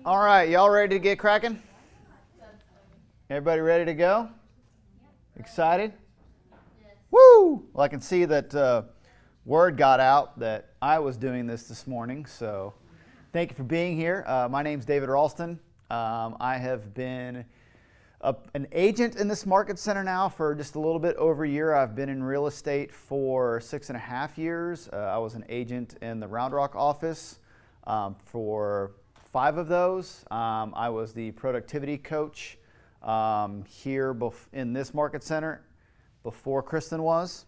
All right, y'all ready to get cracking? Everybody ready to go? Excited? Woo! Well, I can see that word got out that I was doing this morning, so thank you for being here. My name's David Ralston. I have been an agent in this market center now for just a little bit over a year. I've been in real estate for 6.5 years. I was an agent in the Round Rock office for 5 of those. I was the productivity coach here in this market center before Kristen was.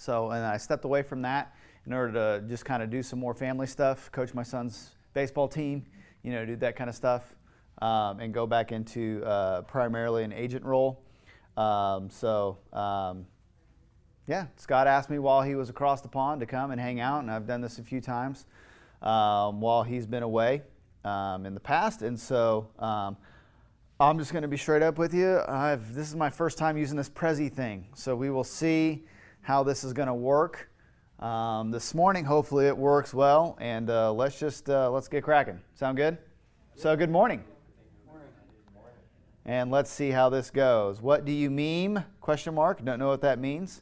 And I stepped away from that in order to just kind of do some more family stuff, coach my son's baseball team, do that kind of stuff, and go back into primarily an agent role. Scott asked me while he was across the pond to come and hang out, and I've done this a few times while he's been away in the past. And so I'm just going to be straight up with you. This is my first time using this Prezi thing, so we will see how this is going to work. This morning, hopefully it works well, and let's get cracking. Sound good? So good morning. And let's see how this goes. What do you meme? Question mark. Don't know what that means.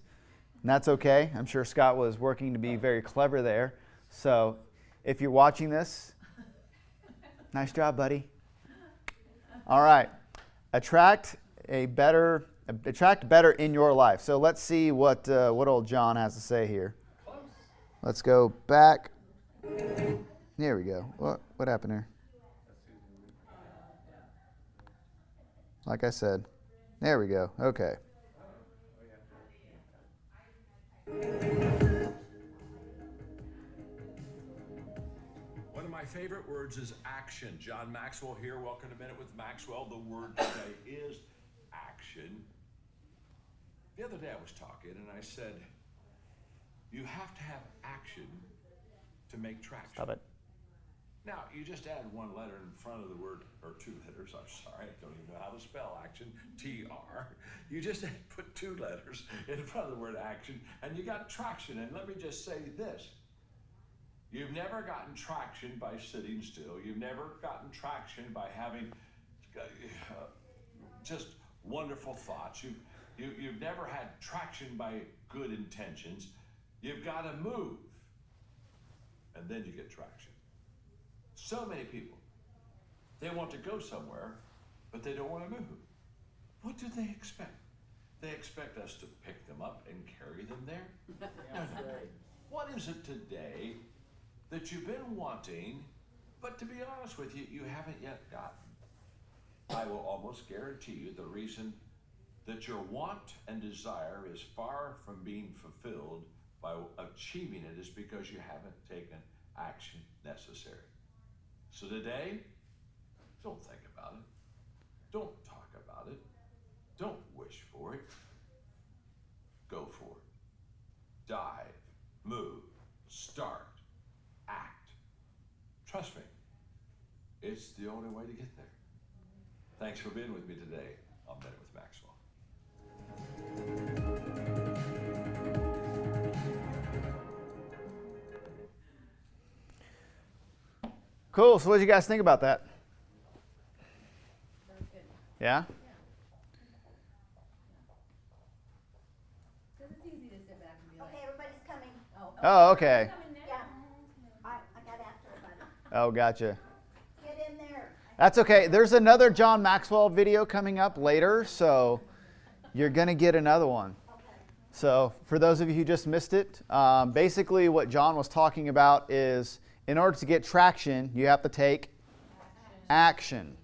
And that's okay. I'm sure Scott was working to be very clever there. So if you're watching this, nice job, buddy. All right. Attract better in your life. So let's see what old John has to say here. Let's go back. There we go. What happened here? Like I said. There we go. Okay. One of my favorite words is action. John Maxwell here. Welcome to Minute with Maxwell. The word today is action. The other day I was talking and I said, you have to have action to make traction. Stop it. Now, you just add one letter in front of the word, or 2 letters, I'm sorry, I don't even know how to spell action, T-R. You just put 2 letters in front of the word action, and you got traction. And let me just say this. You've never gotten traction by sitting still. You've never gotten traction by having just wonderful thoughts. You've never had traction by good intentions. You've got to move, and then you get traction. So many people, they want to go somewhere, but they don't want to move. What do they expect? They expect us to pick them up and carry them there? No. What is it today that you've been wanting, but to be honest with you, you haven't yet gotten? I will almost guarantee you the reason that your want and desire is far from being fulfilled by achieving it is because you haven't taken action necessary. So today, don't think about it. Don't talk about it. Don't wish for it. Go for it. Dive, move, start, act. Trust me, it's the only way to get there. Thanks for being with me today on Minute with Maxwell. Cool. So what did you guys think about that? That was good. Yeah? Because it's easy to sit back and be like, Okay, everybody's coming. Oh, okay. Yeah. I got after everybody. Oh, gotcha. Get in there. That's okay. There's another John Maxwell video coming up later, so you're going to get another one. Okay. So for those of you who just missed it, basically what John was talking about is in order to get traction, you have to take action,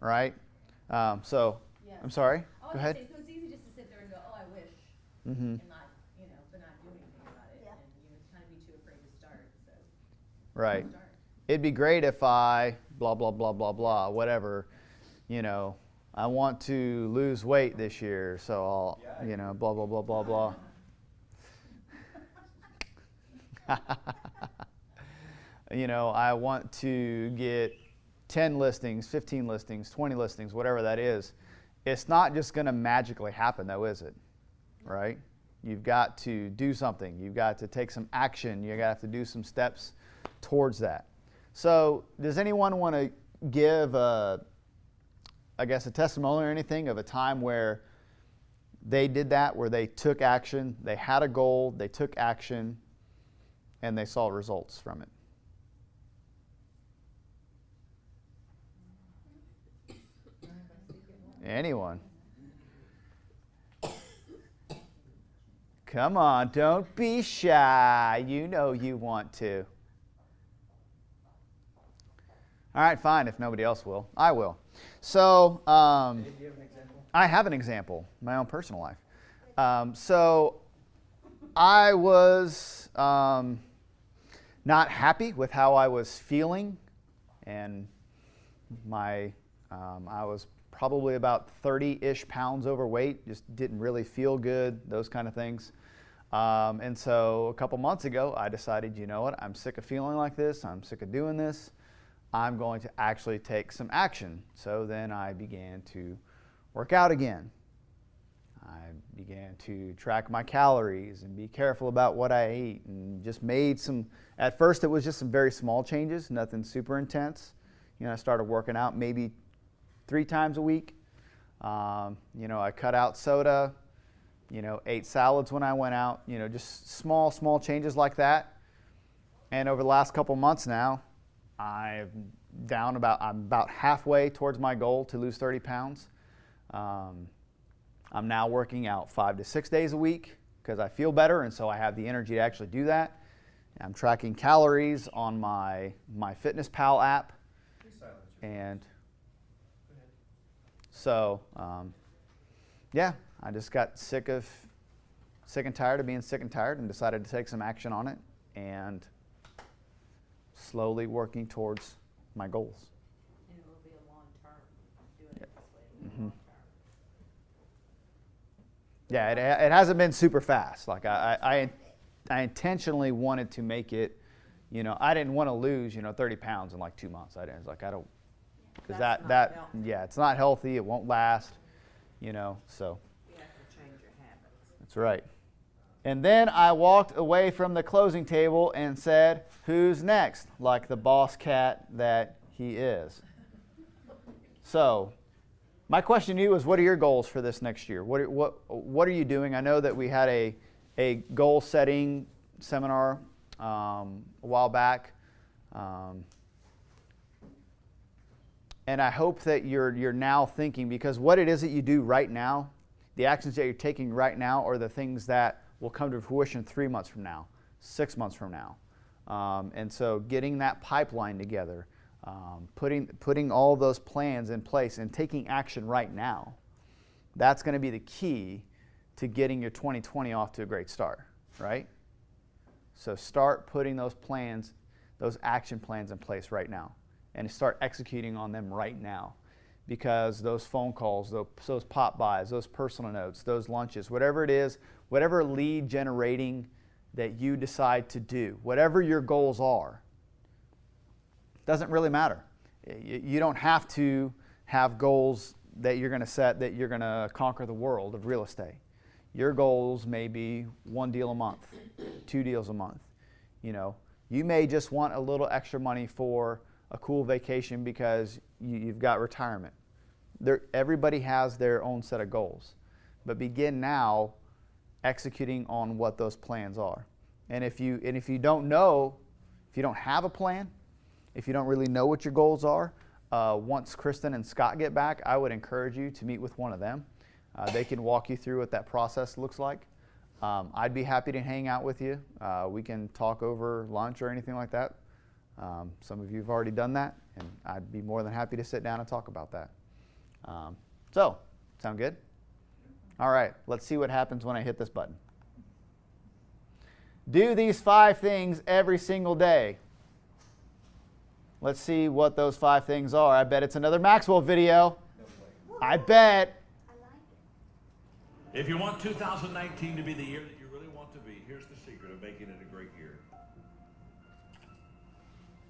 right? Yeah. I'm sorry. Oh, Go ahead. So it's easy just to sit there and go, oh, I wish, Mm-hmm. and not, but not do anything about it, Yeah. and kind of be too afraid to start. So Right. start. It'd be great if I blah, blah, blah, blah, blah, whatever, I want to lose weight this year, so I'll, blah, blah, blah, blah, blah. I want to get 10 listings, 15 listings, 20 listings, whatever that is. It's not just going to magically happen, though, is it? Right? You've got to do something. You've got to take some action. You've got to do some steps towards that. So does anyone want to give, I guess, a testimony or anything of a time where they did that, where they took action, they had a goal, they took action, and they saw results from it? Anyone? Come on, don't be shy. You know you want to. All right, fine, if nobody else will. I will. So, Do you have an example? I have an example, my own personal life. So, I was not happy with how I was feeling, and I was probably about 30-ish pounds overweight, just didn't really feel good, those kind of things. And so a couple months ago, I decided, you know what, I'm sick of feeling like this, I'm sick of doing this, I'm going to actually take some action. So then I began to work out again. I began to track my calories and be careful about what I ate, and just made some, at first it was just some very small changes, nothing super intense. You know, I started working out maybe 3 times a week. You know, I cut out soda, you know, ate salads when I went out, you know, just small changes like that. And over the last couple months now, I'm about halfway towards my goal to lose 30 pounds. I'm now working out 5 to 6 days a week because I feel better, and so I have the energy to actually do that. I'm tracking calories on my MyFitnessPal app. And so, yeah, I just got sick and tired of being sick and tired, and decided to take some action on it, and slowly working towards my goals. And it will be a long term, doing it this way, it'll be Mm-hmm. a long term. Yeah, it hasn't been super fast. Like I intentionally wanted to make it, you know, I didn't want to lose, 30 pounds in like 2 months. I don't, because That's not that healthy. yeah, it's not healthy. It won't last, so. You have to change your habits. That's right. And then I walked away from the closing table and said, "Who's next?" Like the boss cat that he is. So, my question to you is, what are your goals for this next year? What are you doing? I know that we had a goal setting seminar a while back, and I hope that you're now thinking, because what it is that you do right now, the actions that you're taking right now, are the things that will come to fruition 3 months from now, 6 months from now. And so getting that pipeline together, putting all those plans in place and taking action right now, that's going to be the key to getting your 2020 off to a great start, right? So start putting those plans, those action plans in place right now, and start executing on them right now. Because those phone calls, those pop buys, those personal notes, those lunches, whatever it is, whatever lead generating that you decide to do, whatever your goals are, doesn't really matter. You don't have to have goals that you're going to set that you're going to conquer the world of real estate. Your goals may be 1 deal a month, 2 deals a month. You may just want a little extra money for a cool vacation because you've got retirement. Everybody has their own set of goals, but begin now executing on what those plans are. And if you don't know, if you don't have a plan, if you don't really know what your goals are, once Kristen and Scott get back, I would encourage you to meet with one of them. They can walk you through what that process looks like. I'd be happy to hang out with you. We can talk over lunch or anything like that. Some of you have already done that, and I'd be more than happy to sit down and talk about that. So, sound good? All right, let's see what happens when I hit this button. Do these 5 things every single day. Let's see what those 5 things are. I bet it's another Maxwell video. I bet. I like it. If you want 2019 to be the year that you really want to be, here's the secret of making it a great year.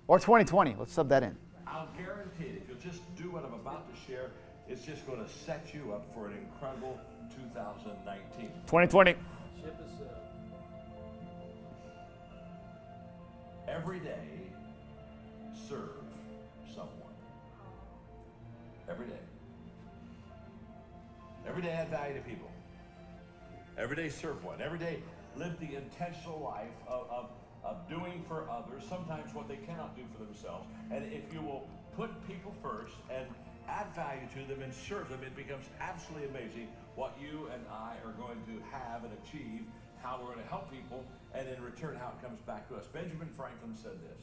Or 2020. Let's sub that in. I'll guarantee it, if you'll just do what I'm about to share, it's just going to set you up for an incredible 2019. 2020. Ship is Every day, serve someone. Every day. Every day add value to people. Every day serve one. Every day live the intentional life of doing for others, sometimes what they cannot do for themselves. And if you will put people first and add value to them and serve them, it becomes absolutely amazing what you and I are going to have and achieve, how we're going to help people, and in return how it comes back to us. Benjamin Franklin said this: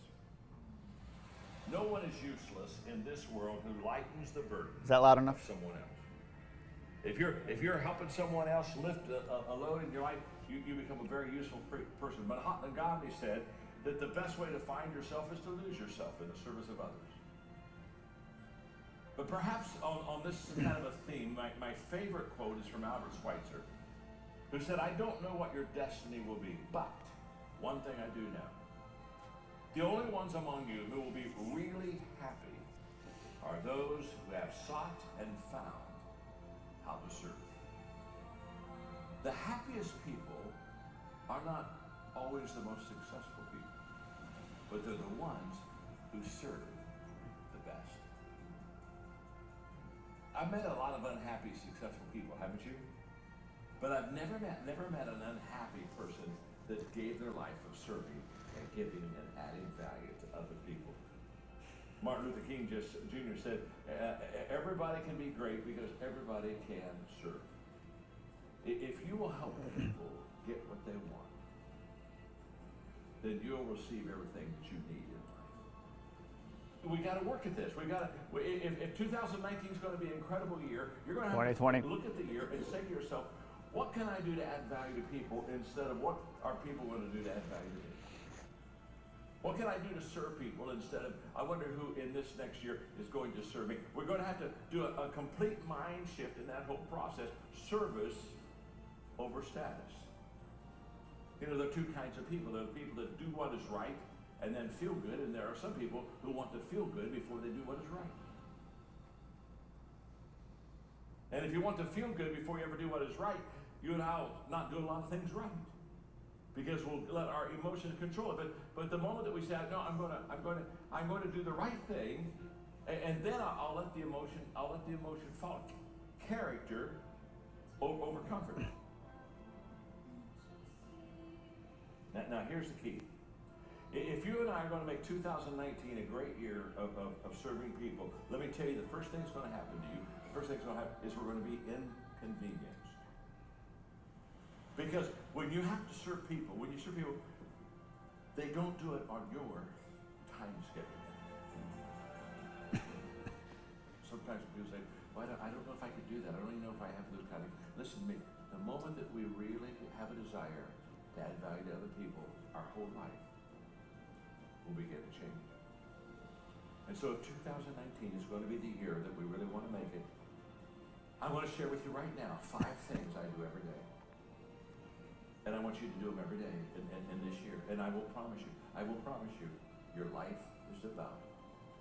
no one is useless in this world who lightens the burden Is that loud of enough? someone else. If you're helping someone else lift a load in your life, you become a very useful person. Mahatma Gandhi said that the best way to find yourself is to lose yourself in the service of others. But perhaps on this kind of a theme, my favorite quote is from Albert Schweitzer, who said, "I don't know what your destiny will be, but one thing I do know. The only ones among you who will be really happy are those who have sought and found how to serve." The happiest people are not always the most successful people, but they're the ones who serve the best. I've met a lot of unhappy, successful people, haven't you? But I've never met an unhappy person that gave their life of serving and giving and adding value to other people. Martin Luther King Jr. said, everybody can be great because everybody can serve. If you will help people get what they want, then you'll receive everything that you need in life. We got to work at this. If 2019 is going to be an incredible year, you're going to have 2020. to look at the year and say to yourself, what can I do to add value to people instead of what are people going to do to add value to me? What can I do to serve people instead of, I wonder who in this next year is going to serve me? We're going to have to do a complete mind shift in that whole process. Service over status. You know, there are two kinds of people. There are people that do what is right and then feel good, and there are some people who want to feel good before they do what is right. And if you want to feel good before you ever do what is right, you and I'll not do a lot of things right, because we'll let our emotions control it. But the moment that we say, no, I'm going to do the right thing, and then I'll let the emotion follow. Character over comfort. Now here's the key. If you and I are going to make 2019 a great year of serving people, let me tell you, the first thing that's going to happen to you, the first thing that's going to happen is we're going to be inconvenienced. Because when you have to serve people, they don't do it on your time schedule. Sometimes people say, well, I don't know if I could do that. I don't even know if I have those kind of... Listen to me. The moment that we really have a desire to add value to other people, our whole life will begin to change. And so if 2019 is going to be the year that we really want to make it, I want to share with you right now 5 things I do every day. And I want you to do them every day in this year. And I will promise you, your life is about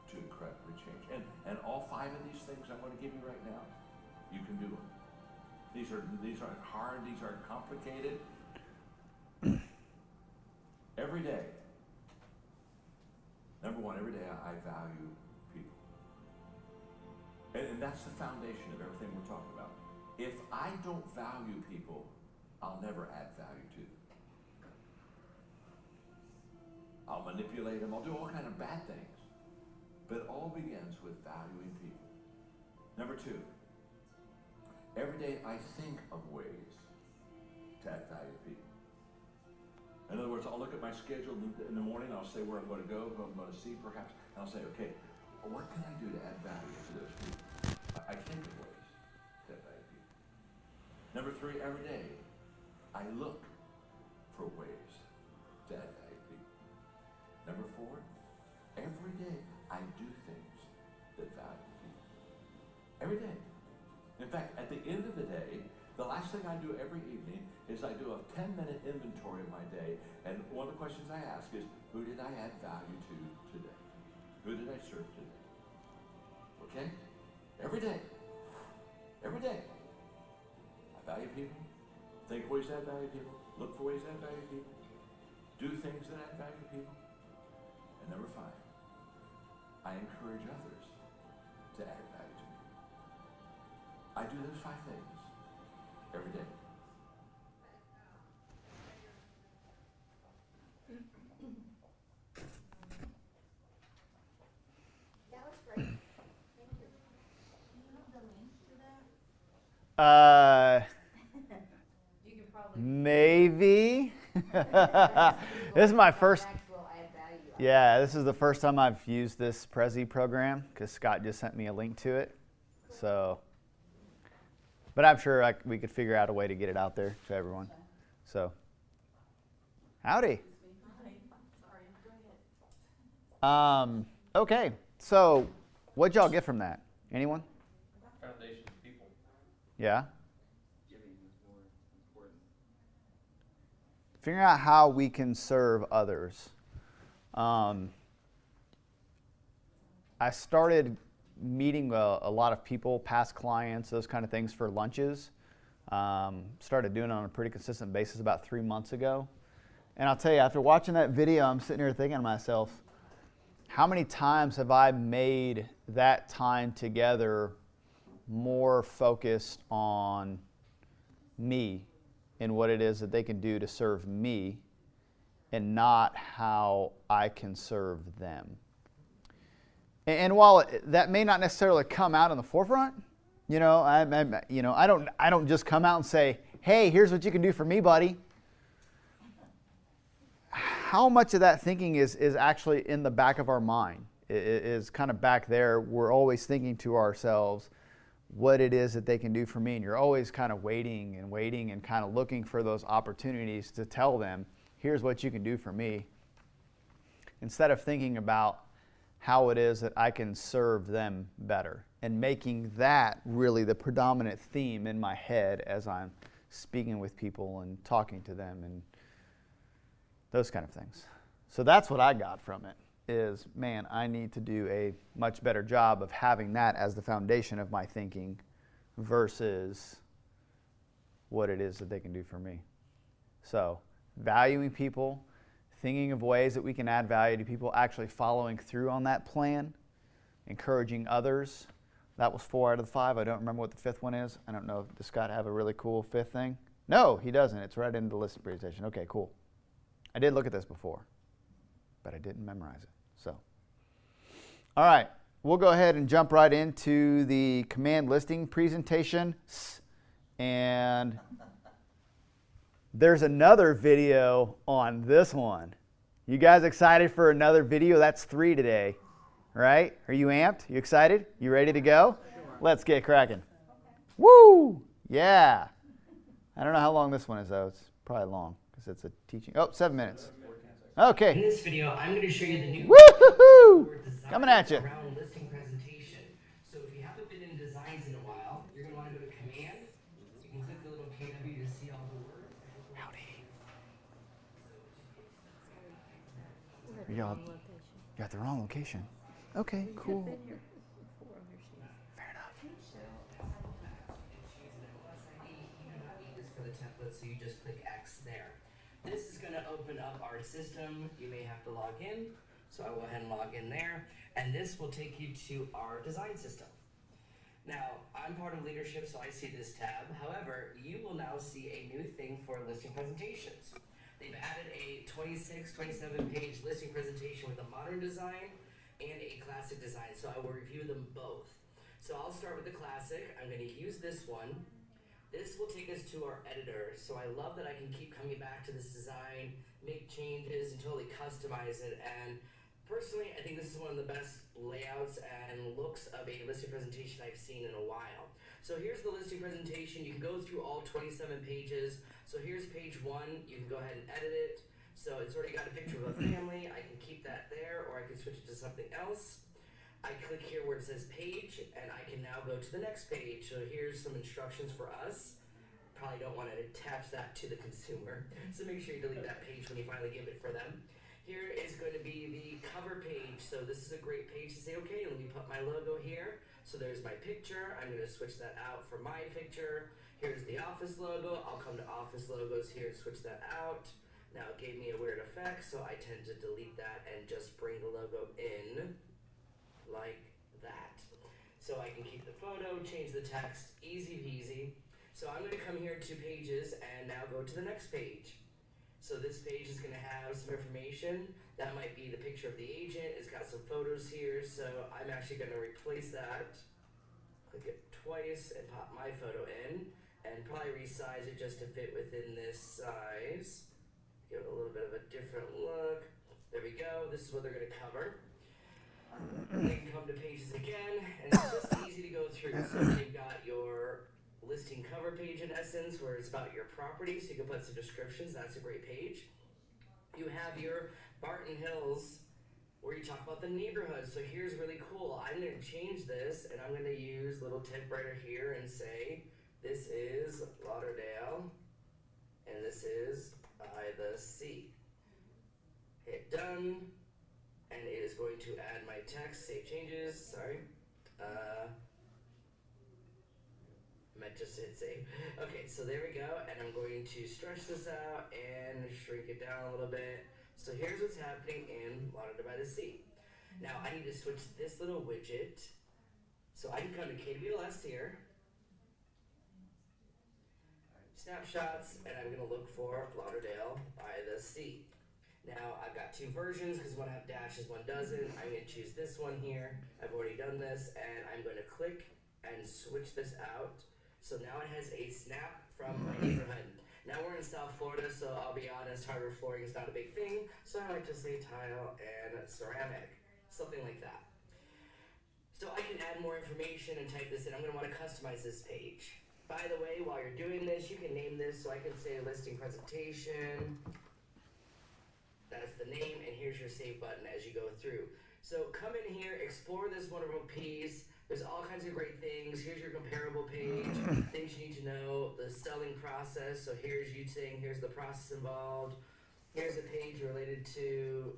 to incredibly change. And all 5 of these things I'm going to give you right now, you can do them. These aren't hard, these aren't complicated. Every day, number 1, every day I value people. And that's the foundation of everything we're talking about. If I don't value people, I'll never add value to them. I'll manipulate them, I'll do all kinds of bad things. But it all begins with valuing people. Number 2, every day I think of ways to add value to people. In other words, I'll look at my schedule in the morning, I'll say where I'm going to go, who I'm going to see perhaps, and I'll say, okay, what can I do to add value to those people? I think of ways to add value to people. Number 3, every day, I look for ways to add value to people. Number 4, every day, I do things that value people. Every day. In fact, at the end of the day, the last thing I do every evening is I do a 10-minute inventory of my day, and one of the questions I ask is, who did I add value to today? Who did I serve today? Okay? Every day. Every day. I value people. Think ways to add value to people. Look for ways to add value to people. Do things that add value to people. And number 5, I encourage others to add value to me. I do those 5 things every day. That was great. Thank you. Do you have the link to that? You can probably. Maybe. This is my first. Will add value. Yeah, this is the first time I've used this Prezi program because Scott just sent me a link to it. So, but I'm sure we could figure out a way to get it out there to everyone. So, howdy. Okay, so what'd y'all get from that? Anyone? Foundation, people. Yeah? Giving is more important. Figuring out how we can serve others. I started meeting a lot of people, past clients, those kind of things for lunches. Started doing it on a pretty consistent basis about 3 months ago. And I'll tell you, after watching that video, I'm sitting here thinking to myself, how many times have I made that time together more focused on me and what it is that they can do to serve me and not how I can serve them. And while that may not necessarily come out in the forefront, I don't just come out and say, "Hey, here's what you can do for me, buddy." How much of that thinking is actually in the back of our mind? It is kind of back there. We're always thinking to ourselves what it is that they can do for me, and you're always kind of waiting and kind of looking for those opportunities to tell them, "Here's what you can do for me," instead of thinking about how it is that I can serve them better and making that really the predominant theme in my head as I'm speaking with people and talking to them and those kind of things. So that's what I got from it is, man, I need to do a much better job of having that as the foundation of my thinking versus what it is that they can do for me. So valuing people, thinking of ways that we can add value to people, actually following through on that plan, encouraging others. That was 4 out of the 5. I don't remember what the 5th one is. I don't know. Does Scott have a really cool 5th thing? No, he doesn't. It's right in the listing presentation. Okay, cool. I did look at this before, but I didn't memorize it. So, all right. We'll go ahead and jump right into the command listing presentation. And there's another video on this one. You guys excited for another video? That's 3 today, right? Are you amped? You excited? You ready to go? Sure. Let's get cracking. Woo! Yeah. I don't know how long this one is, though. It's probably long because it's a teaching. Oh, 7 minutes. Okay. In this video, I'm going to show you the new Woo-hoo-hoo! Coming at you. around listing presentation. So if you haven't been in designs in a while, you're going to want to go to command. You can click the little KW to see all the words. Howdy. Y'all got the wrong location. Okay, cool. Fair enough. You do not need this for the template, so you just click X there. This is going to open up our system. You may have to log in, so I will go ahead and log in there. And this will take you to our design system. Now, I'm part of leadership, so I see this tab. However, you will now see a new thing for listing presentations. They've added a 26, 27-page listing presentation with a modern design and a classic design, so I will review them both. So I'll start with the classic. I'm going to use this one. This will take us to our editor, so I love that I can keep coming back to this design, make changes, and totally customize it. And personally, I think this is one of the best layouts and looks of a listing presentation I've seen in a while. So here's the listing presentation. You can go through all 27 pages. So here's page 1. You can go ahead and edit it. So it's already got a picture of a family. I can keep that there, or I can switch it to something else. I click here where it says page, and I can now go to the next page. So here's some instructions for us. Probably don't want to attach that to the consumer, so make sure you delete that page when you finally give it for them. Here is going to be the cover page. So this is a great page to say, okay, let me put my logo here. So there's my picture. I'm going to switch that out for my picture. Here's the office logo. I'll come to office logos here and switch that out. Now it gave me a weird effect, so I tend to delete that and just bring the logo in like that. So I can keep the photo, change the text, easy peasy. So I'm going to come here to pages and now go to the next page. So this page is going to have some information. That might be the picture of the agent. It's got some photos here. So I'm actually going to replace that. Click it twice and pop my photo in. And probably resize it just to fit within this size. Give it a little bit of a different look. There we go. This is what they're going to cover. Then come to pages again, and it's just easy to go through. So you've got your listing cover page in essence, where it's about your property, so you can put some descriptions. That's a great page. You have your Barton Hills, where you talk about the neighborhood. So here's really cool. I'm going to change this, and I'm going to use little typewriter here and say, this is Lauderdale, and this is by the sea. Hit done, and it is going to add my text, save changes, sorry. Meant just hit save. Okay, so there we go, and I'm going to stretch this out and shrink it down a little bit. So here's what's happening in Lauderdale by the Sea. Now I need to switch this little widget. So I can come to KWLS here, snapshots, and I'm gonna look for Lauderdale by the Sea. Now I've got two versions because one have dashes, one doesn't. I'm gonna choose this one here. I've already done this, and I'm gonna click and switch this out. So now it has a snap from my neighborhood. Now we're in South Florida, so I'll be honest, hardwood flooring is not a big thing. So I like to say tile and ceramic, something like that. So I can add more information and type this in. I'm gonna wanna customize this page. By the way, while you're doing this, you can name this. So I can say listing presentation. That's the name, and here's your save button as you go through. So come in here, explore this wonderful piece. There's all kinds of great things. Here's your comparable page, things you need to know, the selling process. So here's you saying, here's the process involved. Here's a page related to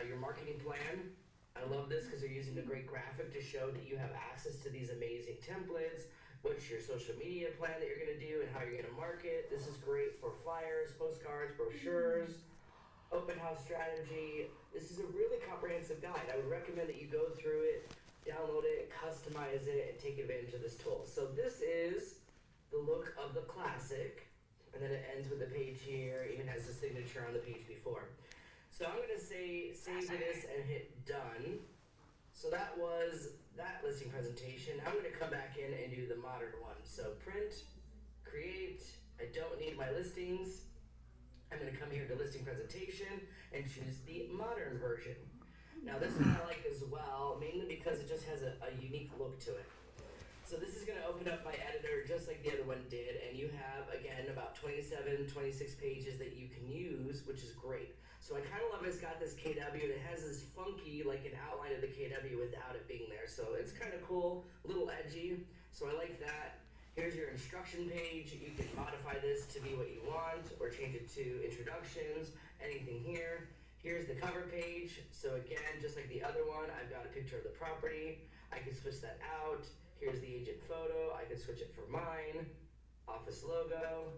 your marketing plan. I love this because they're using a great graphic to show that you have access to these amazing templates. What's your social media plan that you're gonna do and how you're gonna market. This is great for flyers, postcards, brochures, open house strategy. This is a really comprehensive guide. I would recommend that you go through it, download it, customize it, and take advantage of this tool. So this is the look of the classic, and then it ends with the page here. It even has the signature on the page before. So I'm gonna say save this and hit done. So that was that listing presentation. I'm gonna come back in and do the modern one. So print, create, I don't need my listings. I'm going to come here to listing presentation and choose the modern version. Now this one I like as well, mainly because it just has a unique look to it. So this is going to open up my editor just like the other one did, and you have, again, about 27, 26 pages that you can use, which is great. So I kind of love it's got this KW, and it has this funky, like an outline of the KW without it being there. So it's kind of cool, a little edgy, so I like that. Here's your instruction page. You can modify this to be what you want or change it to introductions, anything here. Here's the cover page. So again, just like the other one, I've got a picture of the property. I can switch that out. Here's the agent photo. I can switch it for mine. Office logo.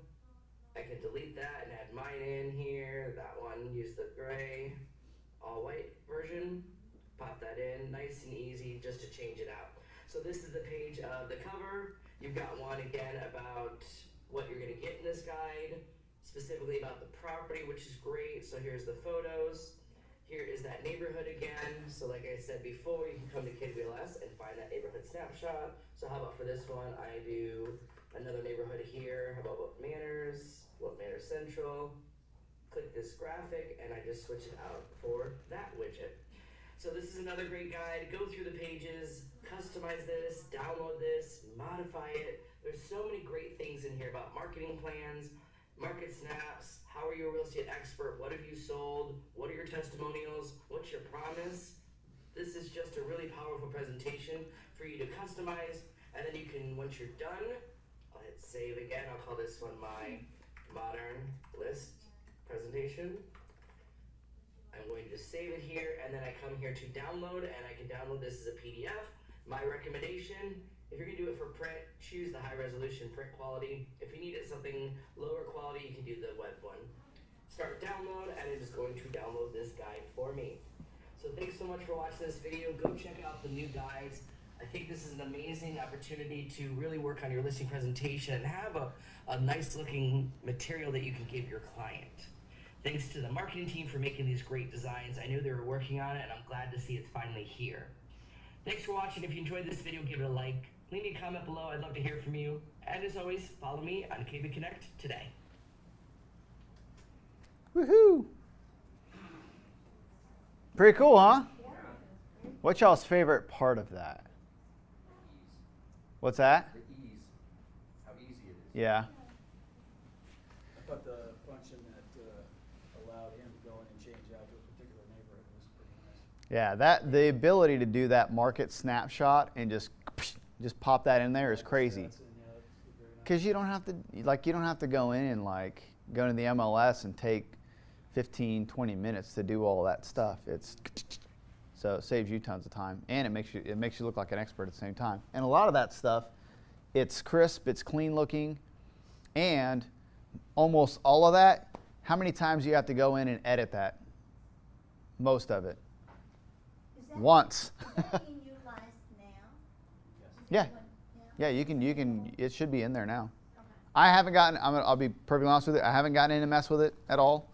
I can delete that and add mine in here. That one, use the gray, all white version. Pop that in, nice and easy just to change it out. So this is the page of the cover. You've got one again about what you're gonna get in this guide, specifically about the property, which is great. So here's the photos. Here is that neighborhood again. So like I said before, you can come to KWLS and find that neighborhood snapshot. So how about for this one, I do another neighborhood here. How about What Manors Central. Click this graphic and I just switch it out for that widget. So this is another great guide. Go through the pages, customize this, download this, modify it. There's so many great things in here about marketing plans, market snaps, how are you a real estate expert, what have you sold, what are your testimonials, what's your promise. This is just a really powerful presentation for you to customize, and then you can, once you're done, I'll hit save again. I'll call this one my modern list presentation. I'm going to save it here, and then I come here to download, and I can download this as a PDF. My recommendation, if you're gonna do it for print, choose the high resolution print quality. If you need it something lower quality, you can do the web one. Start download, and it is going to download this guide for me. So thanks so much for watching this video. Go check out the new guides. I think this is an amazing opportunity to really work on your listing presentation and have a nice looking material that you can give your client. Thanks to the marketing team for making these great designs. I knew they were working on it, and I'm glad to see it's finally here. Thanks for watching. If you enjoyed this video, give it a like. Leave me a comment below. I'd love to hear from you. And as always, follow me on KB Connect today. Woohoo! Pretty cool, huh? What's y'all's favorite part of that? What's that? The ease, how easy it is. Yeah. I thought the function that allowed him to go in and change out to a particular neighborhood was pretty nice. Yeah, the ability to do that market snapshot and just pop that in there is crazy. That's very nice. Because you don't have to go in and like go to the MLS and take 15, 20 minutes to do all that stuff. So it saves you tons of time, and it makes you look like an expert at the same time. And a lot of that stuff, it's crisp, it's clean looking, and almost all of that, how many times do you have to go in and edit that? Most of it. Is that- Once. Is that being utilized now? Yeah. Is that Yeah, you can, it should be in there now. Okay. I haven't gotten, I'll be perfectly honest with you, I haven't gotten in to mess with it at all.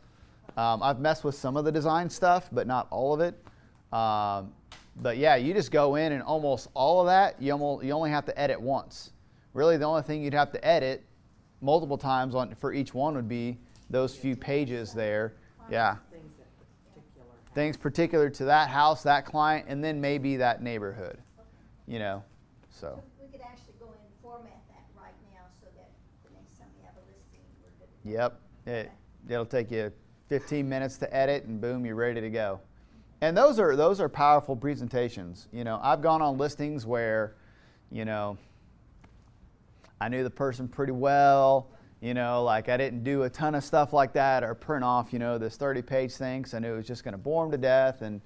I've messed with some of the design stuff, but not all of it. But yeah, you just go in and almost all of that, you only have to edit once. Really, the only thing you'd have to edit multiple times for each one would be those few pages there. Yeah. Things that particular. Things particular to that house, that client, and then maybe that neighborhood, you know, so. So we could actually go in and format that right now so that the next time we have a listing, we're good. Yep, it'll take you 15 minutes to edit, and boom, you're ready to go. And those are powerful presentations. You know, I've gone on listings where, you know, I knew the person pretty well. You know, like I didn't do a ton of stuff like that or print off, you know, this 30-page thing. So I knew it was just going to bore them to death, and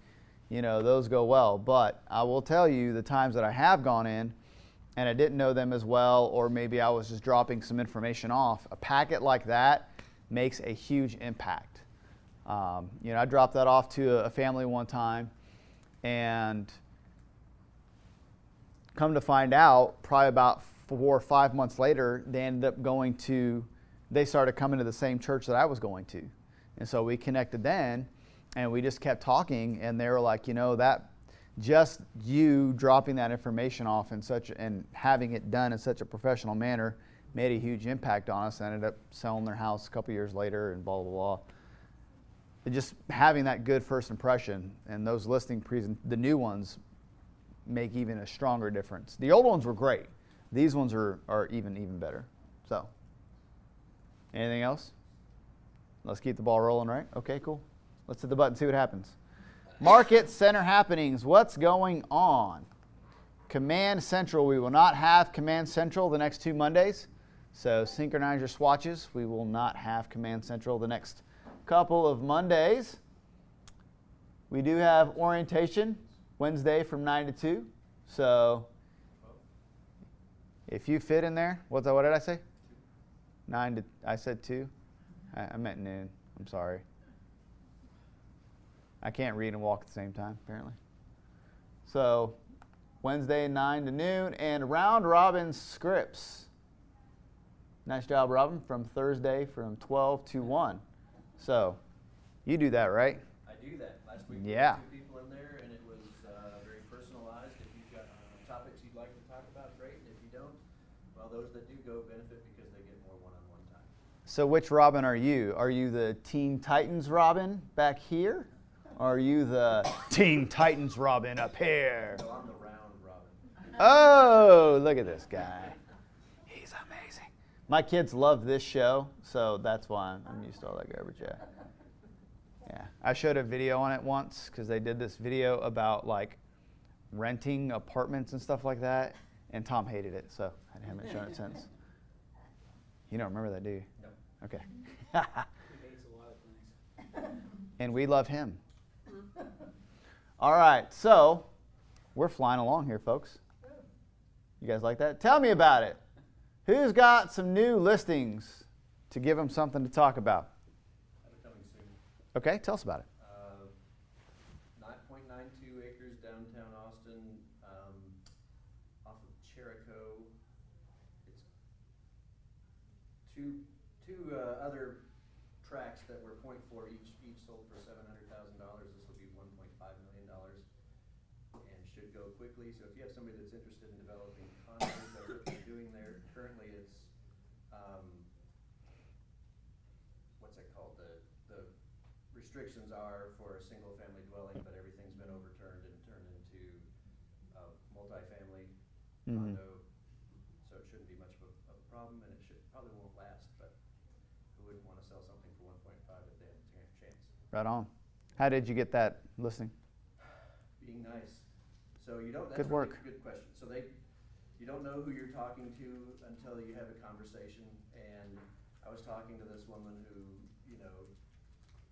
you know, those go well. But I will tell you, the times that I have gone in and I didn't know them as well, or maybe I was just dropping some information off, a packet like that makes a huge impact. You know, I dropped that off to a family one time, and come to find out, probably about 4 or 5 months later, they started coming to the same church that I was going to. And so we connected then, and we just kept talking, and they were like, you know, that just you dropping that information off and having it done in such a professional manner made a huge impact on us. I ended up selling their house a couple years later, and blah, blah, blah. Just having that good first impression, and those the new ones make even a stronger difference. The old ones were great. These ones are even better. So, anything else? Let's keep the ball rolling, right? Okay, cool. Let's hit the button, see what happens. Market Center happenings. What's going on? Command Central. We will not have Command Central the next 2 Mondays. So synchronize your swatches. We will not have Command Central the next couple of Mondays. We do have orientation Wednesday from 9 to 2. So if you fit in there, what did I say? 9 to, I said 2. I meant noon. I'm sorry. I can't read and walk at the same time, apparently. So Wednesday 9 to noon, and round robin scripts. Nice job, Robin, from Thursday from 12 to 1. So you do that, right? I do that. Last week Yeah. we had 2 people in there, and it was very personalized. If you've got topics you'd like to talk about, great. And if you don't, well, those that do go benefit because they get more one-on-one time. So which Robin are you? Are you the Teen Titans Robin back here? Or are you the Teen Titans Robin up here? So I'm the round robin. Oh, look at this guy. He's amazing. My kids love this show, so that's why I'm used to all that garbage. Yeah. I showed a video on it once because they did this video about like renting apartments and stuff like that, and Tom hated it, so I haven't shown it since. You don't remember that, do you? No. Okay. He hates a lot of things. And we love him. All right, so we're flying along here, folks. You guys like that? Tell me about it. Who's got some new listings to give them something to talk about? Have it coming soon. Okay, tell us about it. 9.92 acres downtown Austin. Cherico. It's two other tracks that were .4 each sold for $700,000. This will be $1.5 million and should go quickly. So if you have somebody that's interested in developing condos, that's what they're doing there. Currently, it's what's it called? The restrictions are for a single-family dwelling, but everything's been overturned and turned into multifamily condo. So it shouldn't be much of a problem, and it probably won't last. But who wouldn't want to sell something for 1.5 if they have a chance? Right on. How did you get that listing? Being nice. So you don't. That's Good work. Really good question. So you don't know who you're talking to until you have a conversation. And I was talking to this woman who,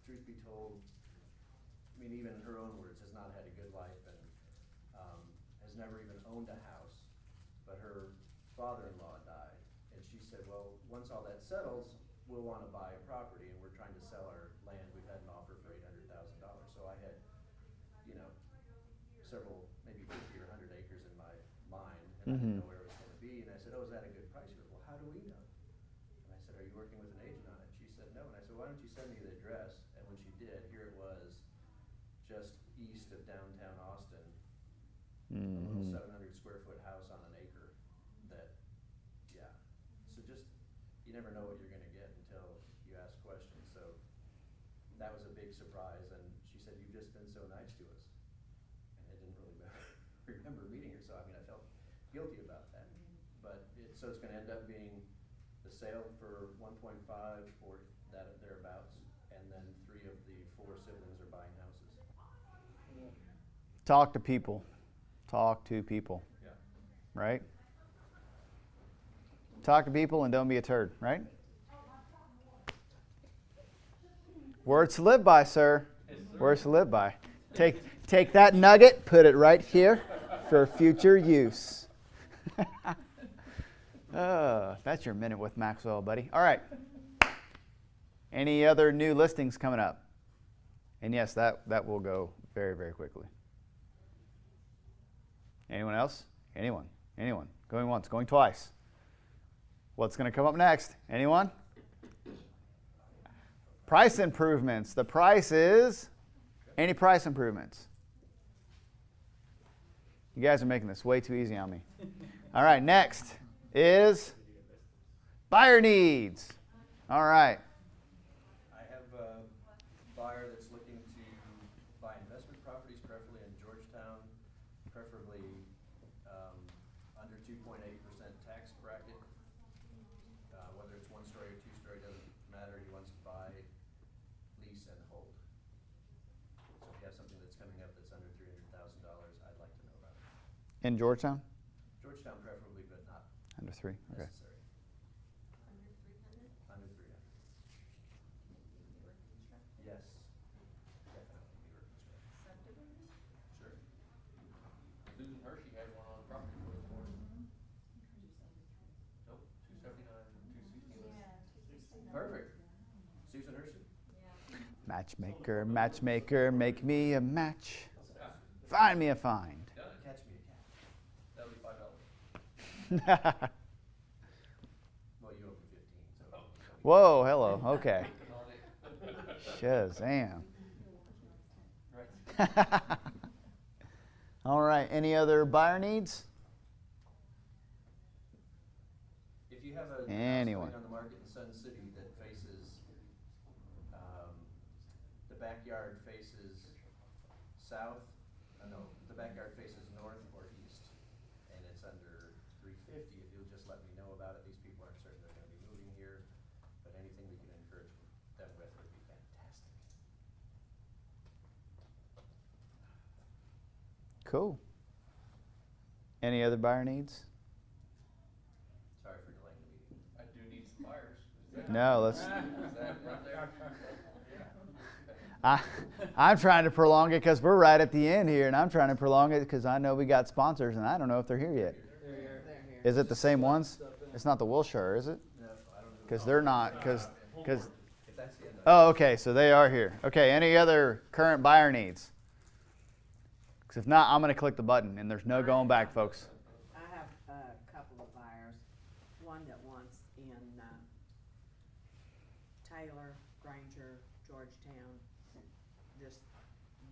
truth be told, I mean, even in her own words, has not had a good life and has never even owned a house. But her father-in-law died, and she said, "Well, once all that settles, we'll want to buy a property, and we're trying to sell our land. We've had an offer for $800,000." So I had, several, maybe 50 or 100 acres in my mind, and I didn't know where it was going to be. And I said, "Oh, is that a good price?" She goes, "Well, how do we know?" And I said, "Are you working with an agent on it?" She said, "No." And I said, "Why don't you send me the address?" And when she did, here it was, just east of downtown Austin, a little 700 square foot house on an acre. So just, you never know what you're going to get until you ask questions. So that was a big surprise. And she said, "You've just been so nice to us." And I didn't really remember meeting her, so I felt guilty about that. But it's going to end up being the sale for 1.5 or that thereabouts, and then 3 of the 4 siblings are buying houses. Talk to people. Talk to people. Yeah. Right? Talk to people and don't be a turd, right? Words to live by, sir. Words to live by. Take that nugget, put it right here for future use. That's your minute with Maxwell, buddy. All right. Any other new listings coming up? And yes, that will go very, very quickly. Anyone else? Anyone? Going once, going twice. What's going to come up next? Anyone? Price improvements. The price is any price improvements. You guys are making this way too easy on me. All right, next is buyer needs. All right. I have a buyer that's looking to buy investment properties, preferably in Georgetown, preferably under 2.8% tax bracket. Whether it's 1-story or 2-story doesn't matter. He wants to buy, lease, and hold. So if you have something that's coming up that's under $300,000, I'd like to know about it. In Georgetown? Georgetown preferably, but not Under 3. Okay. necessary. Under 300. Yes. Definitely newer construction. Sure. Susan Hershey had one on property for this morning. Nope, 279, 260. Perfect. Susan Hershey? Matchmaker, matchmaker, make me a match. Find me a find. Catch me a cat. That'll be $5. Well, you open 15, so. Whoa, hello. Okay. Shazam. All right. Any other buyer needs? If you have a Anyone. house going on the market in Sun City that faces, the backyard faces south, no, the backyard faces north or east, and it's under 350, if you'll just let me know about it. These people aren't certain they're going to be moving here, but anything we can encourage them with would be fantastic. Cool. Any other buyer needs? Sorry for delaying the meeting. I do need some buyers. Is No, let's. that right there? I'm trying to prolong it because we're right at the end here, and I'm trying to prolong it because I know we got sponsors, and I don't know if they're here yet. Is it the same ones? It's not the Wilshire, is it? No, I don't know. Because they're not. Because. If that's the end of it. Oh, okay. So they are here. Okay. Any other current buyer needs? Because if not, I'm going to click the button, and there's no going back, folks. I have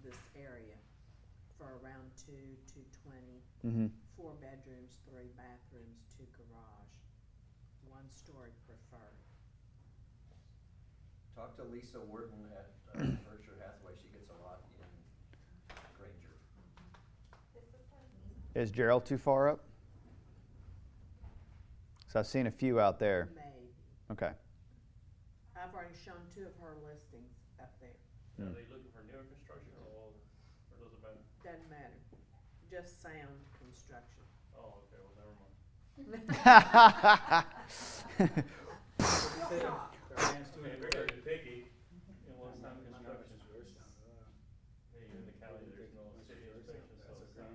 this area for around 220, Mm-hmm. 4 bedrooms, 3 bathrooms, 2 garage, 1 story preferred. Talk to Lisa Wharton at Berkshire Hathaway. She gets a lot in Granger. Is Gerald too far up? So I've seen a few out there. Maybe. Okay. I've already shown 2 of her listings up there. Are they looking for newer construction or older? Or does it matter? Doesn't matter. Just sound construction. Oh, okay, well, never mind. Their hands to Man, it. they're getting picky. You know, it's not construction. Hey, in the county, there's no city inspection, so it's not.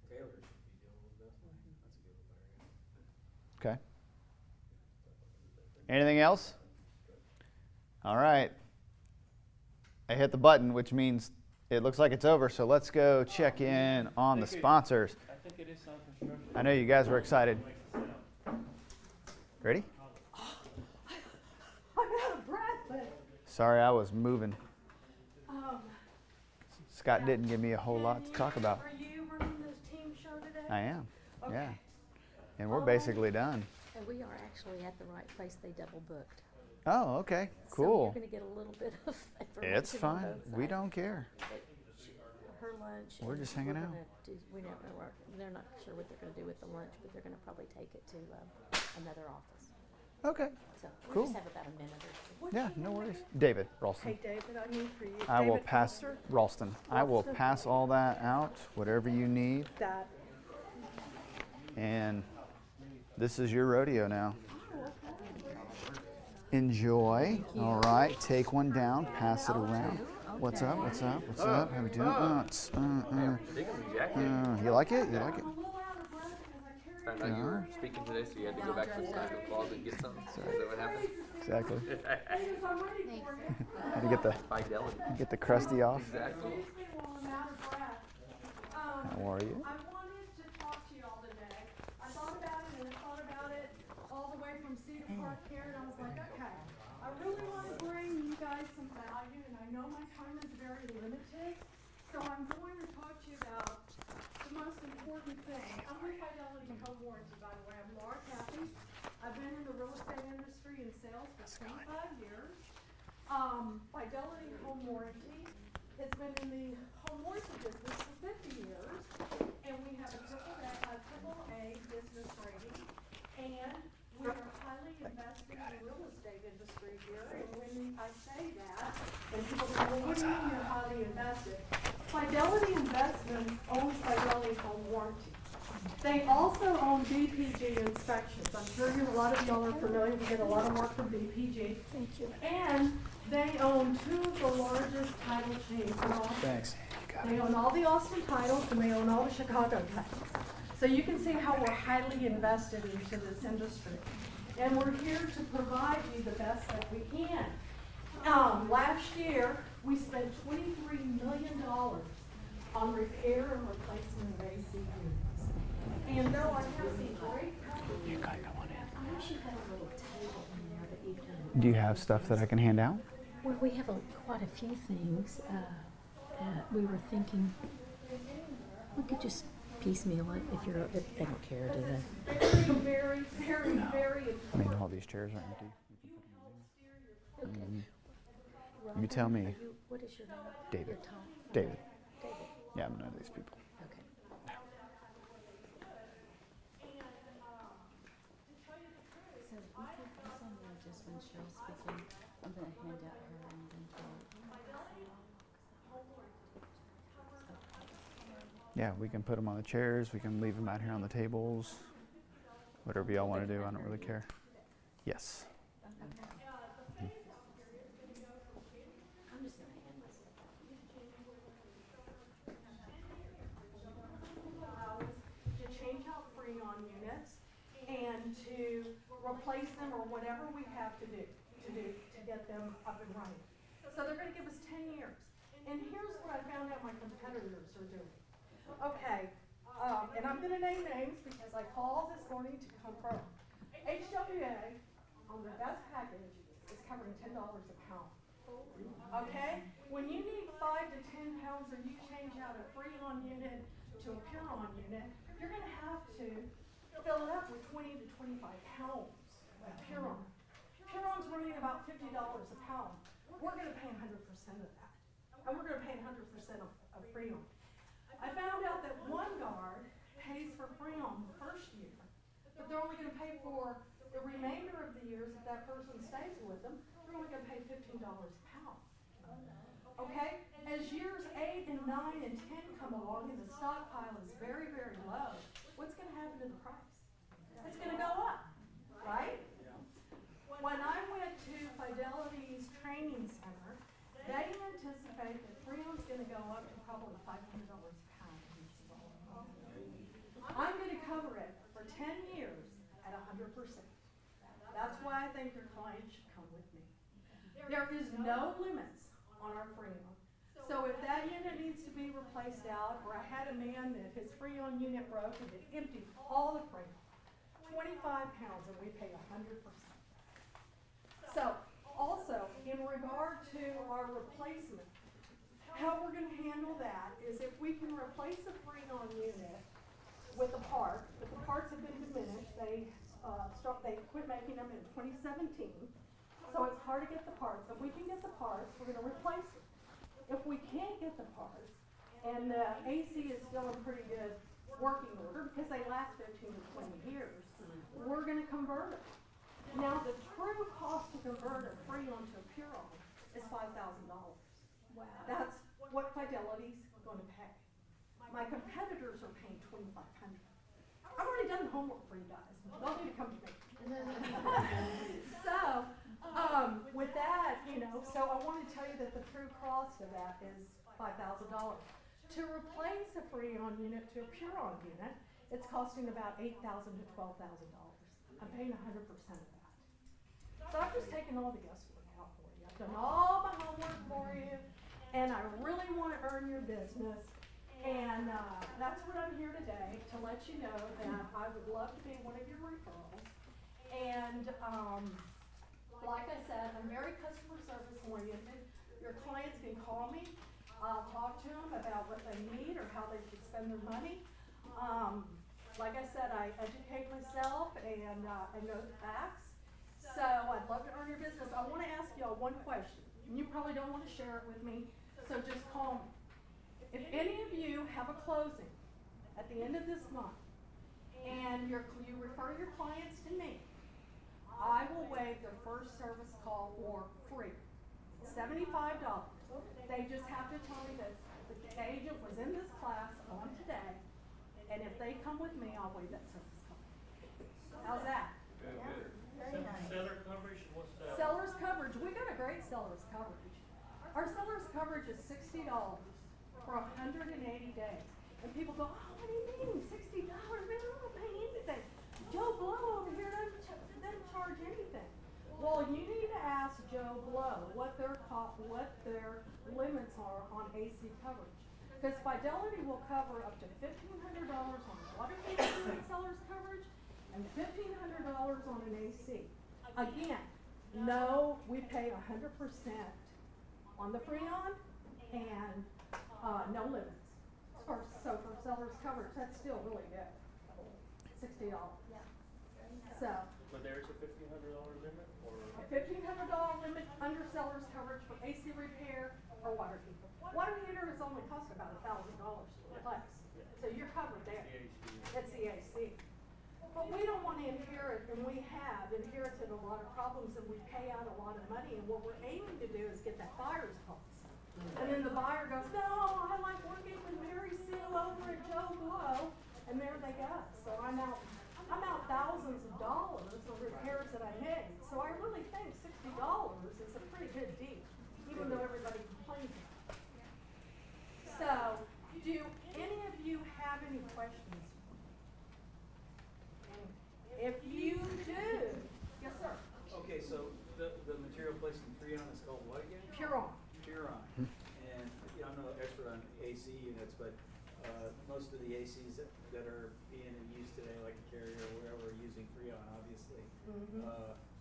Taylor should be dealing with definitely. That's a good area. Okay. Anything else? All right. I hit the button, which means it looks like it's over. So let's go check in on the sponsors. I think it is sound construction. I know you guys were excited. Makes it sound. Ready? I'm out of breath, but, Sorry, I was moving. um. Scott didn't give me a whole lot to talk about. Are you running the team show today? I am. Okay. Yeah. And we're basically done. And we are actually at the right place. They double booked. Oh, okay. So Cool. you're going to get a little bit of information. It's on fine. both We sides. don't care. But her lunch. We're and just hanging out. we don't know. They're not sure what they're going to do with the lunch, but they're going to probably take it to another office. Okay. So we Cool. just have about a minute or two. Yeah, no worries. David Ralston. Hey, David, I need for you. I will David pass Foster, Ralston. I will Ralston. pass all that out, whatever you need. That. And this is your rodeo now. Enjoy. All right, take one down, pass it around. What's up? What's up? What's up? How we doing? You like it? You like it? Found out you were speaking today, so you had to go back to the closet and get something. Is that what happened? Exactly. I'm ready for you. Had to Fidelity. get the crusty off. Exactly. Excuse me while I'm out of breath. How are you? I wanted to talk to you all today. I thought about it and I thought about it all the way from Cedar Park here, and I was like, okay, I really want to bring you guys some value, and I know my time is very limited, so I'm going to talk to you about the most important thing. I'm with Fidelity Home Warranty, by the way. I'm Laura Cathy. I've been in the real estate industry and sales for 25 years. Fidelity Home Warranty has been in the home warranty business for 50 years, and we have a AAA business rating, and we are highly invested in the real estate industry here, and when I say that, and people go, well, what do you mean you're highly invested? Fidelity Investments owns Fidelity Home Warranty. They also own BPG Inspections. I'm sure a lot of y'all are familiar, we get a lot of work from BPG. Thank you. And they own 2 of the largest title chains in Austin. Thanks. They own all the Austin titles and they own all the Chicago titles. So you can see how we're highly invested into this industry. And we're here to provide you the best that we can. Last year, we spent $23 million on repair and replacement of AC units. And though I have some great companies, I wish you had a little table in there that you can. Do you have stuff that I can hand out? Well, we have quite a few things that we were thinking we could just piecemeal it if they don't care, do they? very, very, very I mean, all these chairs are empty. Okay. You tell me. What is your name? David. Your Tom? David. David. Yeah, I'm none of these people. Okay. So we could use on there just when Cheryl's speaking. I'm going to hand out her inventory. Yeah, we can put them on the chairs. We can leave them out here on the tables. Whatever y'all want to do, I don't really care. Yes. I'm just going to hand this. to change out Freon units and to replace them or whatever we have to do to get them up and running. So they're gonna give us 10 years. And here's what I found out my competitors are doing. Okay, and I'm gonna name names because I called this morning to confirm. HWA on the best package is covering $10 a pound. Okay? When you need 5 to 10 pounds, or you change out a Freon unit to a Puron unit, you're going to have to fill it up with 20 to 25 pounds of Puron. Puron's running about $50 a pound. We're going to pay 100% of that. And we're going to pay 100% of Freon. I found out that one guard pays for Freon the first year, but they're only going to pay for the remainder of the years if that person stays with them. They're only going to pay $15 a pound. Okay? As years 8 and 9 and 10 come along and the stockpile is very, very low, what's going to happen to the price? It's going to go up, right? When I went to Fidelity's training center, they anticipate that Freon's going to go up to probably $500 a pound. I'm going to cover it for 10 years at 100%. That's why I think your client should come with me. There is no limits on our Freon. So if that unit needs to be replaced out, or I had a man that his Freon unit broke and it emptied all the Freon, 25 pounds, and we pay 100%. So, also, in regard to our replacement, how we're going to handle that is if we can replace a Freon unit with a part, but the parts have been diminished. They quit making them in 2017, so it's hard to get the parts. If we can get the parts, we're going to replace it. If we can't get the parts, and the AC is still in pretty good working order because they last 15 to 20 years, we're going to convert it. Now, the true cost to convert a Freon to a Puron is $5,000. Wow. That's what Fidelity's going to pay. My competitors are paying $2,500. I've already done the homework for you guys. Don't need to come to me. So, with that, so I want to tell you that the true cost of that is $5,000. To replace a Freon unit to a Puron unit, it's costing about $8,000 to $12,000. I'm paying 100% of that. So I've just taken all the guesswork out for you. I've done all my homework for you, and I really want to earn your business. And that's what I'm here today, to let you know that I would love to be one of your referrals. And like I said, I'm very customer service oriented. Your clients can call me. I'll talk to them about what they need or how they should spend their money. Like I said, I educate myself and I know the facts. So I'd love to earn your business. I want to ask y'all one question. You probably don't want to share it with me, so just call me. If any of you have a closing at the end of this month and you refer your clients to me, I will waive their first service call for free. $75. They just have to tell me that the agent was in this class on today, and if they come with me, I'll waive that service call. How's that? Good, good. Very nice. Seller coverage, what's that? Seller's coverage. We got a great seller's coverage. Our seller's coverage is $60 for 180 days. And people go, oh, what do you mean, $60? Man, I don't pay anything. Joe Blow over here doesn't charge anything. Well, you need to ask Joe Blow what their limits are on AC coverage. Because Fidelity will cover up to $1,500 on water heater seller's coverage and $1,500 on an AC. Again, no, we pay 100% on the Freon and no limits. So for seller's coverage, that's still really good. $60. So But there's a $1,500 limit, or? a $1,500 limit under seller's coverage for AC repair or water heater. Water heater is only cost about $1,000 to replace. So you're covered there. It's the AC. But we don't want to inherit, and we have inherited a lot of problems, and we pay out a lot of money, and what we're aiming to do is get that buyer's policy. And then the buyer goes, no, I like working with Mary Sue over at Joe Blow, and there they go. So I'm out thousands of dollars of repairs that I made. So I really think $60 is a pretty good deal, even though everybody complains about it. So, do any of you have any questions? If you do, yes, sir. Okay, so the material placed in Freon is called what again? Puron. Puron. And I'm no expert on AC units, but most of the ACs that are being in use today, like the Carrier or wherever, are using Freon, obviously. Mm-hmm.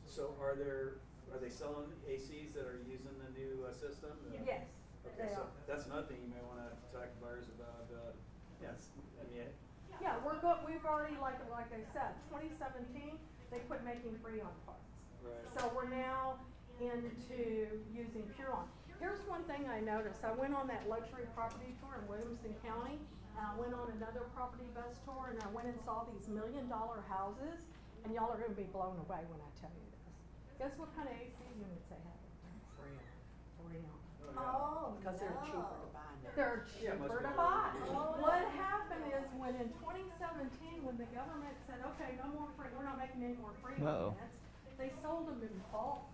So are they selling ACs that are using the new system? Yes, Okay, they so are. that's another we've already, like I said, 2017, they quit making Freon parts. Right. So we're now into using Puron. Here's one thing I noticed. I went on that luxury property tour in Williamson County, and I went on another property bus tour, and I went and saw these $1 million houses, and y'all are gonna be blown away when I tell you this. Guess what kind of AC units they have? Freon. Oh, because they're cheaper to buy now. They're Yeah, most cheaper to people buy. are. What happened is when in 2017, when the government said, okay, no more free, we're not making any more Freon Uh-oh. units, they sold them in bulk,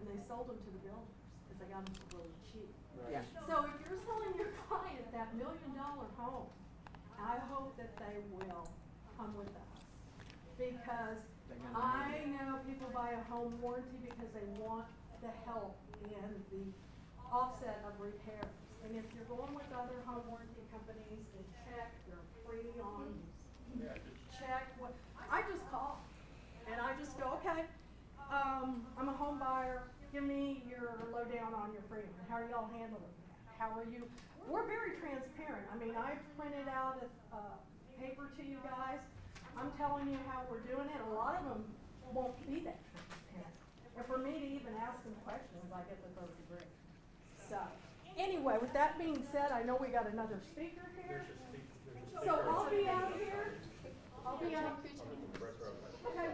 and they sold them to the builders, because they got them for really cheap. Yeah. So if you're selling your client that $1 million home, I hope that they will come with us. Because I know people buy a home warranty because they want the help and the offset of repairs. And if you're going with other home warranty companies, then check their Freon. Check what, I just call and I just go, okay, I'm a home buyer, give me your lowdown on your Freon. How are y'all handling that? How are you? We're very transparent. I mean, I printed out a paper to you guys. I'm telling you how we're doing it. A lot of them won't be that transparent. And for me to even ask them questions, I get the third degree. So, anyway, with that being said, I know we got another speaker here. So I'll be out here. Okay,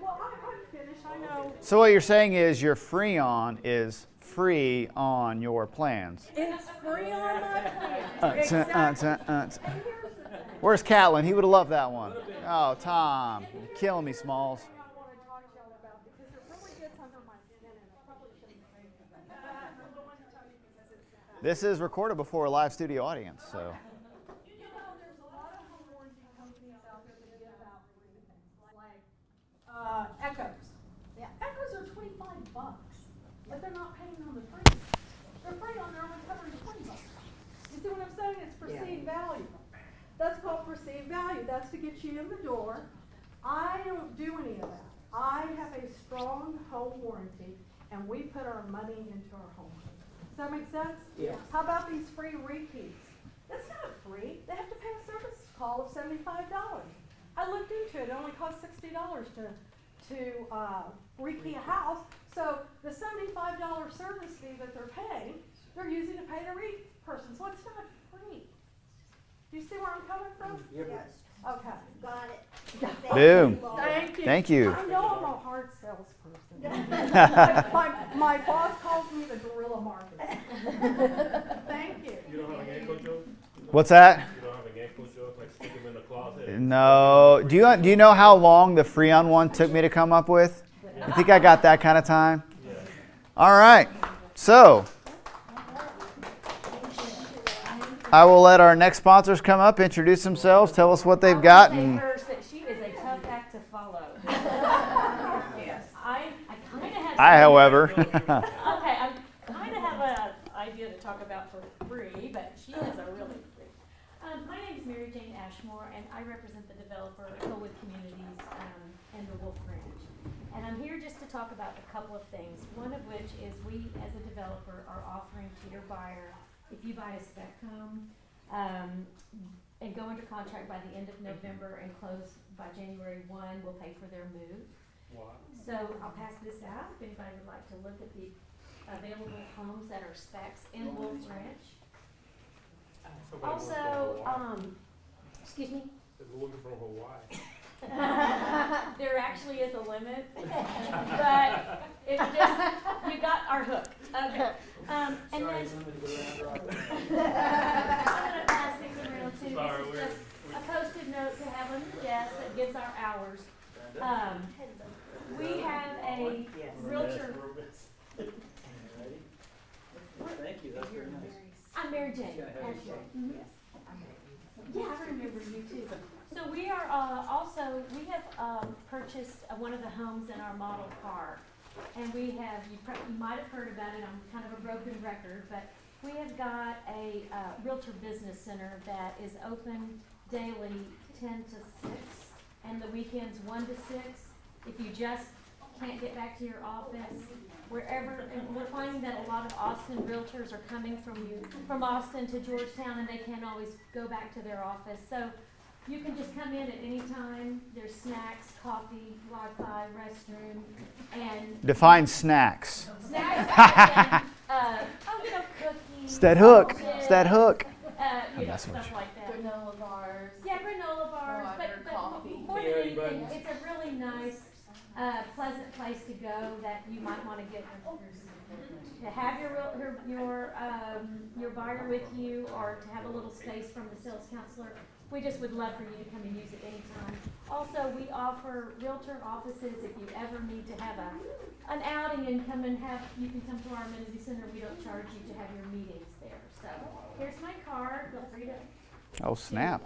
well, I'm finished. I know. So what you're saying is your Freon is free on your plans. It's free on my plan. Exactly. And here's the thing. Where's Catlin? He would have loved that one. Oh, Tom, you're killing me, Smalls. I want to talk to y'all about because it really gets under my skin and I probably shouldn't say it. But I want to tell you because it's This is recorded before a live studio audience, so. You know, there's a lot of home warranty companies out there that give out free things, like Echoes. Yeah. Echoes are $25, but they're not paying on the free. They're free on their only covering $20. You see what I'm saying? It's perceived value. That's called perceived value. That's to get you in the door. I don't do any of that. I have a strong home warranty, and we put our money into our home. Does that make sense? Yes. How about these free repeats? That's not free. They have to pay a service call of $75. I looked into it. It only costs $60 to repeat a house. So the $75 service fee that they're paying, they're using to pay the person. So it's not free. Do you see where I'm coming from? Yes. Okay. Got it. Boom. Thank you. Thank you. I know I'm a hard salesperson. my boss calls me the guerrilla marketer. Thank you. You don't have a Yanko joke? What's that? You don't have a Yanko joke, like stick him in the closet? No. Do you know how long the Freon one took me to come up with? I think I got that kind of time. Yeah. All right. So I will let our next sponsors come up, introduce themselves, tell us what they've got, and First, that she is a tough act to follow. Yes. I kind of have. however, Okay, I kind of have an idea to talk about for free, but she has a really free. My name is Mary Jane Ashmore, and I represent the developer Hillwood Communities and the Wolf Ranch. And I'm here just to talk about a couple of things. One of which is we, as a developer, are offering to your buyer, if you buy a spec home and go under contract by the end of November and close by January 1, we'll pay for their move. Wow. So I'll pass this out if anybody would like to look at the available homes that are specs in Wolf Ranch. Somebody wants Also, from Hawaii. excuse me? If we're looking from Hawaii. There actually is a limit, but it just, you got our hook. Okay. And Sorry, then somebody go around. I'm gonna pass these around too. Sorry, This is just a posted note to have on your desk that gives our hours. We have a realtor. Ready? Thank you, that's very nice. I'm Mary Jane. Yeah, have you Ashmore. Mhm. Yeah, I remember you too. So we are also, we have purchased one of the homes in our model park. And we have, you might have heard about it, I'm kind of a broken record, but we have got a realtor business center that is open daily 10 to 6 and the weekends 1 to 6. If you just can't get back to your office, wherever, and we're finding that a lot of Austin realtors are coming from Austin to Georgetown and they can't always go back to their office. So You can just come in at any time. There's snacks, coffee, Wi-Fi, restroom, and Define snacks. snacks. Cookies. It's that hook. sausage, It's that hook. Stuff like that. Granola bars. Yeah, granola bars, Water, but coffee. more than Berry anything, buttons. it's a really nice, pleasant place to go that you might want to get to have your buyer with you, or to have a little space from the sales counselor. We just would love for you to come and use it anytime. Also, we offer realtor offices if you ever need to have an outing and you can come to our amenity center. We don't charge you to have your meetings there. So here's my card. Feel free to Oh, snap.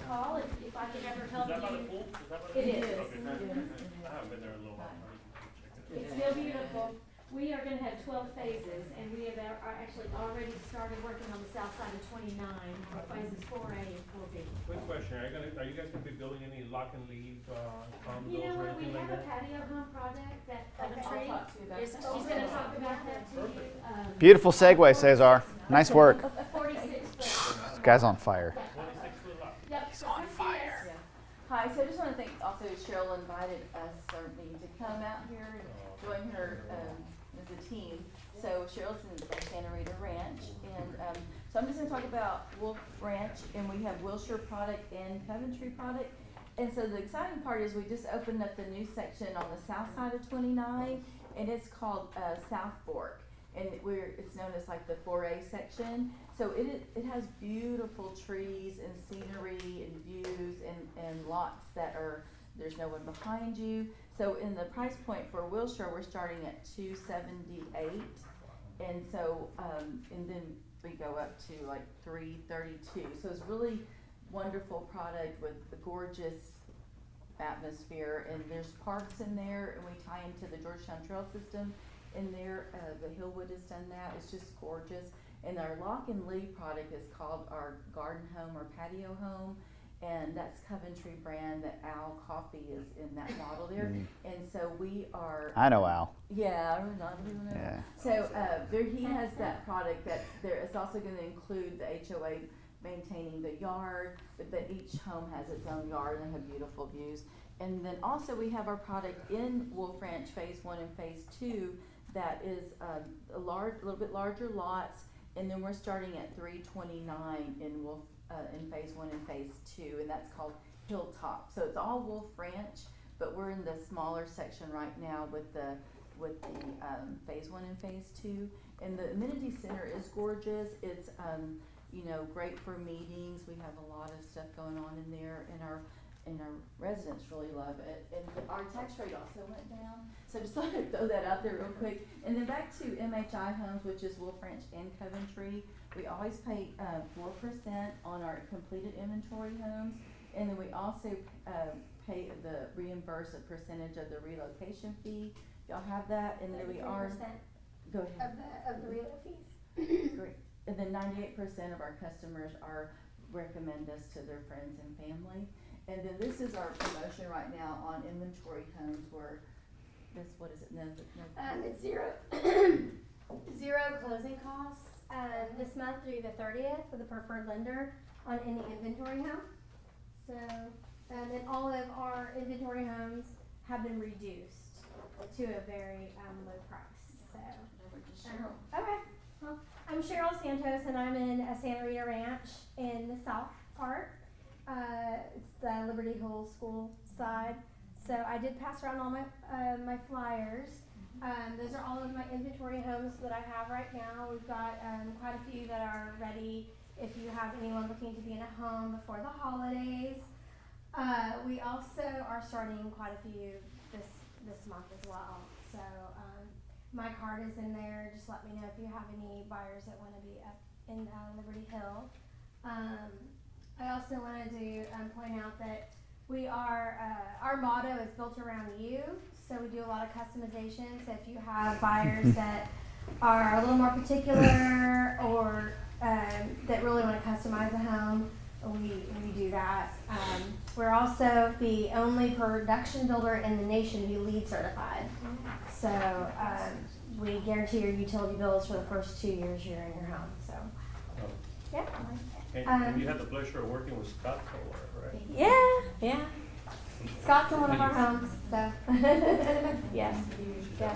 call if I can ever help Is that by the you. pool? Is that by the It pool? is. Okay, I haven't been there in a little while. It's still beautiful. We are gonna have 12 phases, and we are actually already started working on the south side of 29, for phases 4A and 4B. Quick question, are you guys gonna be building any lock and leave, condos You know or what, we anything like have a that? patio home project that Okay, Tree, I'll talk to you about she's that. gonna talk about that to you. Beautiful segue, Cesar. Nice work. A 46 foot. Guy's on fire. 26-foot lot. Yep. He's on fire. Yeah. Hi, so I just want to thank also Cheryl invited us certainly to come out here and join her as a team. So Cheryl's in Santa Rita Ranch, and so I'm just going to talk about Wolf Ranch, and we have Wilshire product and Coventry product. And so the exciting part is we just opened up the new section on the south side of 29, and it's called South Fork, and it's known as like the 4A section. So it has beautiful trees and scenery and views and lots that there's no one behind you. So in the price point for Wilshire, we're starting at $278, and so and then we go up to like $332. So it's really wonderful product with the gorgeous atmosphere, and there's parks in there, and we tie into the Georgetown Trail System in there. The Hillwood has done that. It's just gorgeous. And our Lock and Leave product is called our garden home or patio home, and that's Coventry brand. That Al Coffee is in that model there. And so we are. I know Al. Yeah, a lot of people know. Yeah. So there he has that product that's there. It's also going to include the HOA maintaining the yard, but that each home has its own yard and have beautiful views. And then also we have our product in Wolf Ranch Phase 1 and Phase 2 that is a little bit larger lots, and then we're starting at $329 in Wolf in Phase 1 and Phase 2, and that's called Hilltop. So it's all Wolf Ranch, but we're in the smaller section right now with the Phase 1 and Phase 2. And the amenity center is gorgeous. It's great for meetings. We have a lot of stuff going on in there, and our residents really love it. And our tax rate also went down. So just thought I'd throw that out there real quick. And then back to MHI Homes, which is Wolf Ranch and Coventry. We always pay 4% on our completed inventory homes, and then we also reimburse a percentage of the relocation fee. Y'all have that, and then we are. 33% Go ahead. of the relo fees. Great. And then 98% of our customers recommend us to their friends and family. And then this is our promotion right now on inventory homes where what is it? It's zero closing costs this month through the 30th for the preferred lender on any inventory home. So, and all of our inventory homes have been reduced to a very low price. So, okay. Well, I'm Cheryl Santos, and I'm in Santa Rita Ranch in the south part. It's the Liberty Hill School side. So I did pass around all my flyers. Those are all of my inventory homes that I have right now. We've got quite a few that are ready if you have anyone looking to be in a home before the holidays. We also are starting quite a few this month as well. So my card is in there. Just let me know if you have any buyers that want to be up in Liberty Hill. I also wanted to point out that we are, our motto is built around you. So we do a lot of customization. So if you have buyers that are a little more particular or that really want to customize a home, we do that. We're also the only production builder in the nation who LEED certified. So we guarantee your utility bills for the first 2 years you're in your home. So, yeah. And you had the pleasure of working with Scott Kohler, right? Yeah. Scott's in one of our homes, so. Yes. Yeah.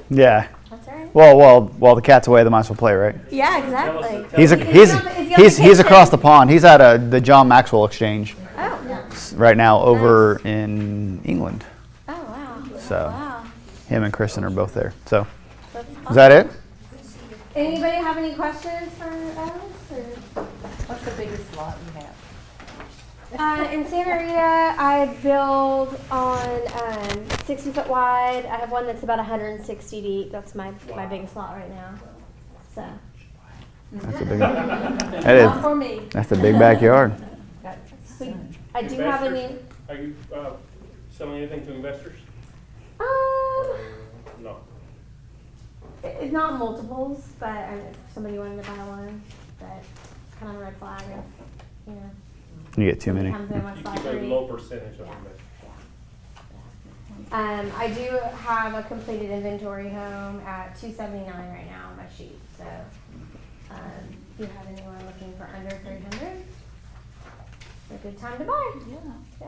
Yeah. That's right. Well, while the cat's away, they might as well play, right? Yeah, exactly. He's across the pond. He's at the John Maxwell Exchange Oh, right now over in England. oh wow. So Wow. him and Kristen are both there. So That's is that it? Anybody have any questions for Alex? Or? What's the biggest lot you have? In Santa Rita, I build on 60 foot wide. I have one that's about 160 deep. That's my biggest lot right now. So. That's a big. That is. Not for me. That's a big backyard. I do have a new. Are you selling anything to investors? No. It's not multiples, but if somebody wanted to buy one, but it's kind of a red flag if, you know. You get too many. Comes in with You slot keep a three. low percentage of investors. I do have a completed inventory home at 279 right now on my sheet, so, if you have anyone looking for under 300, it's a good time to buy. Yeah.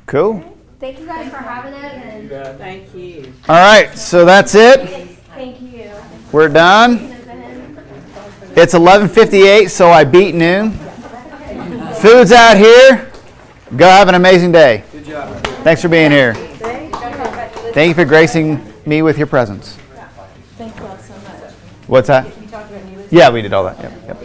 Cool. Okay. Thank you guys for having us, and Thank you. All right, so that's it. thank you. We're done. It's 11:58, so I beat noon. Food's out here. Go have an amazing day. Good job. Thanks for being here. Thank you for gracing me with your presence. Thank you all so much. What's that? Yeah, we did all that. Yep.